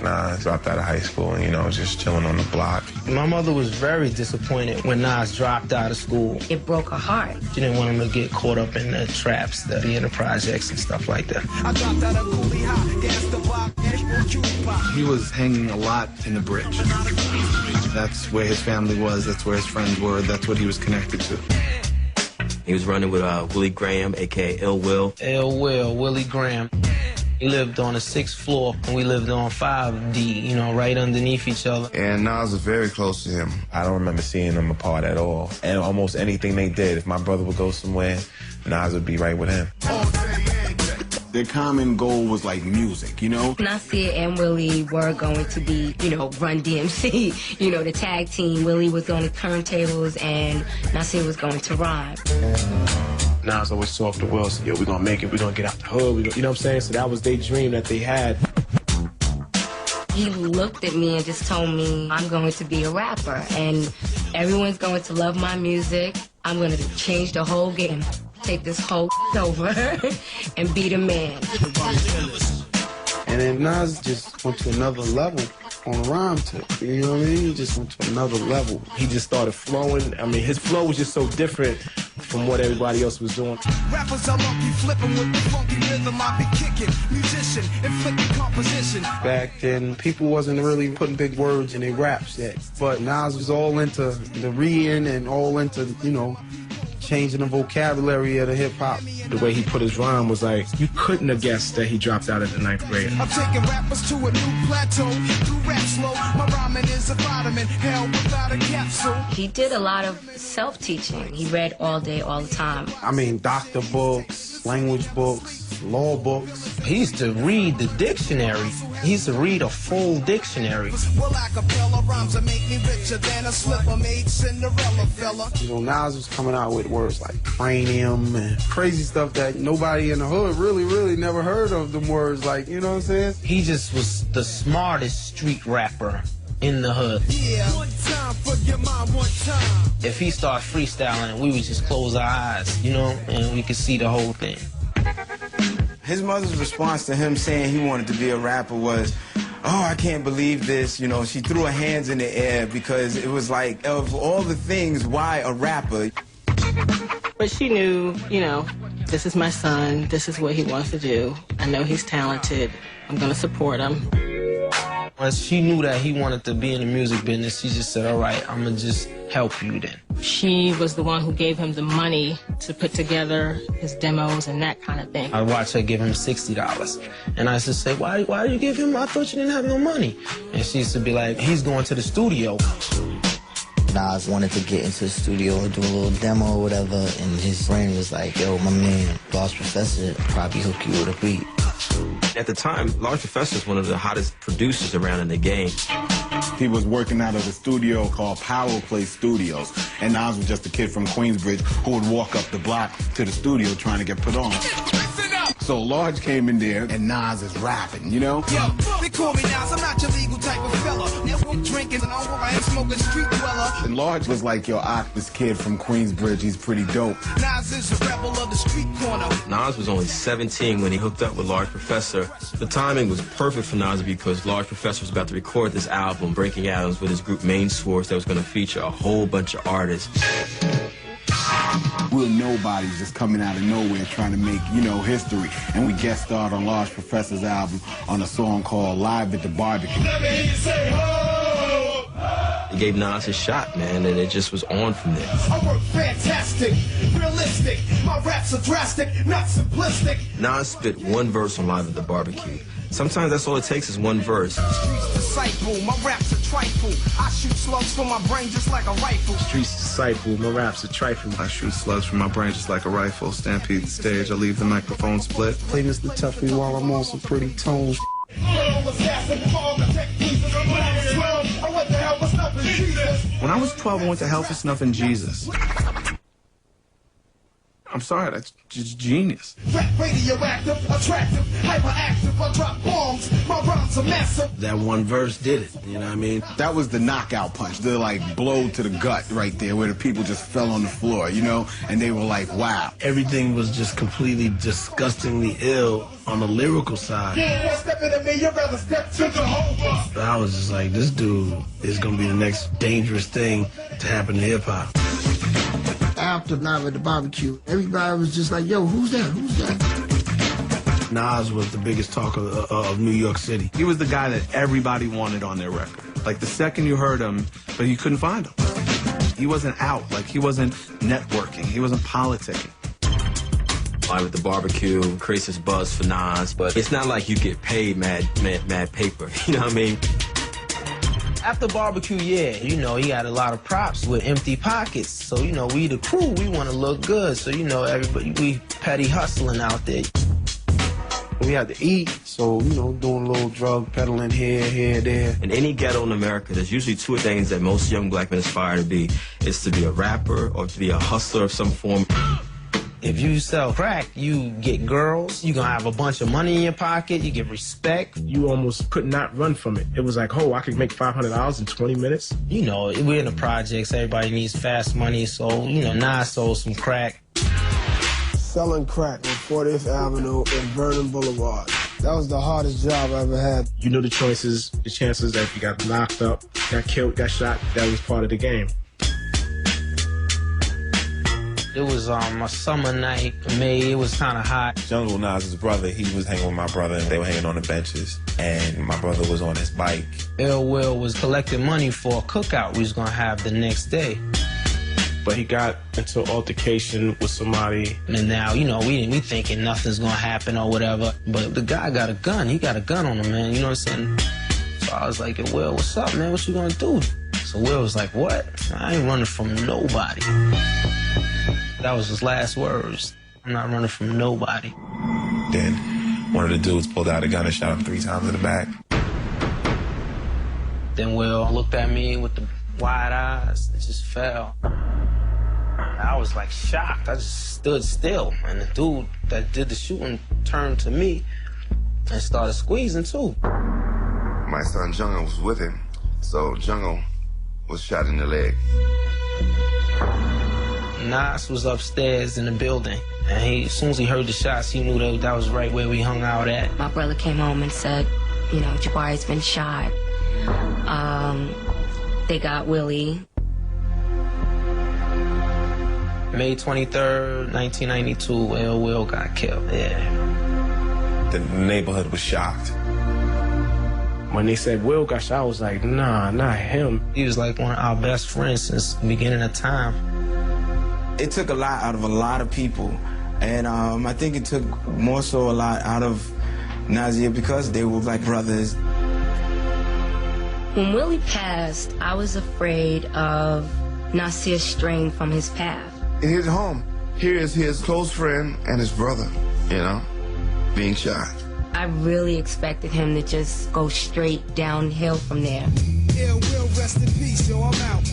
Nas dropped out of high school and, you know, just chilling on the block. My mother was very disappointed when Nas dropped out of school. It broke her heart. She didn't want him to get caught up in the traps, in the projects and stuff like that. He was hanging a lot in the bridge. That's where his family was, that's where his friends were, that's what he was connected to. He was running with Willie Graham, a.k.a. Ill Will. Ill Will, Willie Graham. He lived on the 6th floor, and we lived on 5D, you know, right underneath each other. And Nas was very close to him. I don't remember seeing them apart at all. And almost anything they did, if my brother would go somewhere, Nas would be right with him. Their common goal was like music, you know? Nasir and Willie were going to be, you know, Run DMC, you know, the tag team. Willie was on the turntables and Nasir was going to rhyme. Nas always talked to Will, so, yo, we're gonna make it, we're gonna get out the hood, you know what I'm saying? So that was their dream that they had. He looked at me and just told me, I'm going to be a rapper, and everyone's going to love my music. I'm going to change the whole game, take this whole over, and be the man. And then Nas just went to another level on the rhyme tip, you know what I mean? He just went to another level. He just started flowing. I mean, his flow was just so different from what everybody else was doing. Rappers are lucky, flipping with the funky rhythm. I be kicking, musician, inflicting composition. Back then, people wasn't really putting big words in their raps yet. But Nas was all into the reading and all into, you know, changing the vocabulary of the hip-hop. The way he put his rhyme was like, you couldn't have guessed that he dropped out of the 9th grade. I'm taking rappers to a new plateau. Through rap slow, my rhyming is a vitamin. Hell without a capsule. He did a lot of self-teaching. He read all day, all the time. I mean, doctor books, language books, law books. He used to read the dictionary. He used to read a full dictionary. Well, acapella rhymes that make me richer than a slipper made Cinderella fella. You know, Nas was coming out with words like cranium and crazy stuff that nobody in the hood really never heard of them words, like, you know what I'm saying? He just was the smartest street rapper in the hood. Yeah, one time for your mom, one time. If he started freestyling, we would just close our eyes, you know, and we could see the whole thing. His mother's response to him saying he wanted to be a rapper was, oh, I can't believe this. You know, she threw her hands in the air because it was like, of all the things, why a rapper? But she knew, you know, this is my son. This is what he wants to do. I know he's talented. I'm going to support him. Once she knew that he wanted to be in the music business, she just said, all right, I'm going to just help you then. She was the one who gave him the money to put together his demos and that kind of thing. I watched her give him $60. And I used to say, why do you give him? I thought you didn't have no money. And she used to be like, he's going to the studio. Nas wanted to get into the studio and do a little demo or whatever, and his friend was like, yo, my man, Lost Professor, probably hook you with a beat. At the time, Large Professor was one of the hottest producers around in the game. He was working out of a studio called Power Play Studios, and Nas was just a kid from Queensbridge who would walk up the block to the studio trying to get put on. So Large came in there, and Nas is rapping, you know? Yo, they call me Nas, I'm not your legal type of fella. Never drinking and over, I ain't smoking street dweller. And Large was like, yo, this kid from Queensbridge, he's pretty dope. Nas is a rebel of the street corner. Nas was only 17 when he hooked up with Large Professor. The timing was perfect for Nas because Large Professor was about to record this album, Breaking Atoms, with his group Main Source that was going to feature a whole bunch of artists. We're nobodies just coming out of nowhere trying to make, you know, history. And we guest starred on Large Professor's album on a song called Live at the Barbecue. It gave Nas his shot, man, and it just was on from there. I work fantastic, realistic, my raps are drastic, not simplistic. Nas spit one verse on Live at the Barbecue. Sometimes that's all it takes is one verse. Streets disciple, my raps are trifle. I shoot slugs from my brain just like a rifle. Streets disciple, my raps are trifle. I shoot slugs from my brain just like a rifle. Stampede the stage, I leave the microphone split. Play Mr. Tuffy while I'm on some pretty tones. When I was 12, I went to hell for snuffing Jesus. I'm sorry, that's just genius. Radioactive, attractive, hyperactive, I drop bombs, my rhymes are massive. That one verse did it, you know what I mean? That was the knockout punch, the like blow to the gut right there where the people just fell on the floor, you know? And they were like, wow. Everything was just completely disgustingly ill on the lyrical side. Yeah, step into me, you'd rather step to Jehovah. I was just like, this dude is gonna be the next dangerous thing to happen to hip-hop. After Live at the Barbecue, everybody was just like, yo, who's that? Who's that? Nas was the biggest talk of New York City. He was the guy that everybody wanted on their record. Like, the second you heard him, but you couldn't find him. He wasn't out. Like, he wasn't networking. He wasn't politicking. Live at the Barbecue creates this buzz for Nas, but it's not like you get paid mad paper. You know what I mean? After Barbecue, yeah, you know, he had a lot of props with empty pockets. So, you know, we the crew, we want to look good. So, you know, everybody, we petty hustling out there. We had to eat, so, you know, doing a little drug peddling here, there. In any ghetto in America, there's usually two things that most young black men aspire to be. It's to be a rapper or to be a hustler of some form. If you sell crack, you get girls, you're gonna have a bunch of money in your pocket, you get respect. You almost could not run from it. It was like, oh, I could make $500 in 20 minutes. You know, we're in the projects, everybody needs fast money, so, you know, Nas sold some crack. Selling crack on 40th Avenue and Vernon Boulevard. That was the hardest job I ever had. You know the choices, the chances that if you got knocked up, got killed, got shot, that was part of the game. It was a summer night in May. It was kind of hot. Jungle Nas's brother, he was hanging with my brother, and they were hanging on the benches. And my brother was on his bike. Ill Will was collecting money for a cookout we was gonna have the next day. But he got into an altercation with somebody. And now, you know, we thinking nothing's gonna happen or whatever. But the guy got a gun. He got a gun on him, man. You know what I'm saying? So I was like, hey, Will, what's up, man? What you gonna do? So Will was like, what? I ain't running from nobody. That was his last words. I'm not running from nobody. Then one of the dudes pulled out a gun and shot him 3 times in the back. Then Will looked at me with the wide eyes and just fell. I was like shocked. I just stood still. And the dude that did the shooting turned to me and started squeezing too. My son Jungle was with him, so Jungle was shot in the leg. Nas was upstairs in the building, and as soon as he heard the shots, he knew that was right where we hung out at. My brother came home and said, you know, Jabari's been shot. They got Willie. May 23rd, 1992, Ill Will got killed, yeah. The neighborhood was shocked. When they said Will got shot, I was like, nah, not him. He was like one of our best friends since the beginning of time. It took a lot out of a lot of people, and I think it took more so a lot out of Nasir because they were like brothers. When Willie passed, I was afraid of Nasir straying from his path. In his home, here is his close friend and his brother, you know, being shot. I really expected him to just go straight downhill from there. Ill Will, rest in peace, yo, I'm out.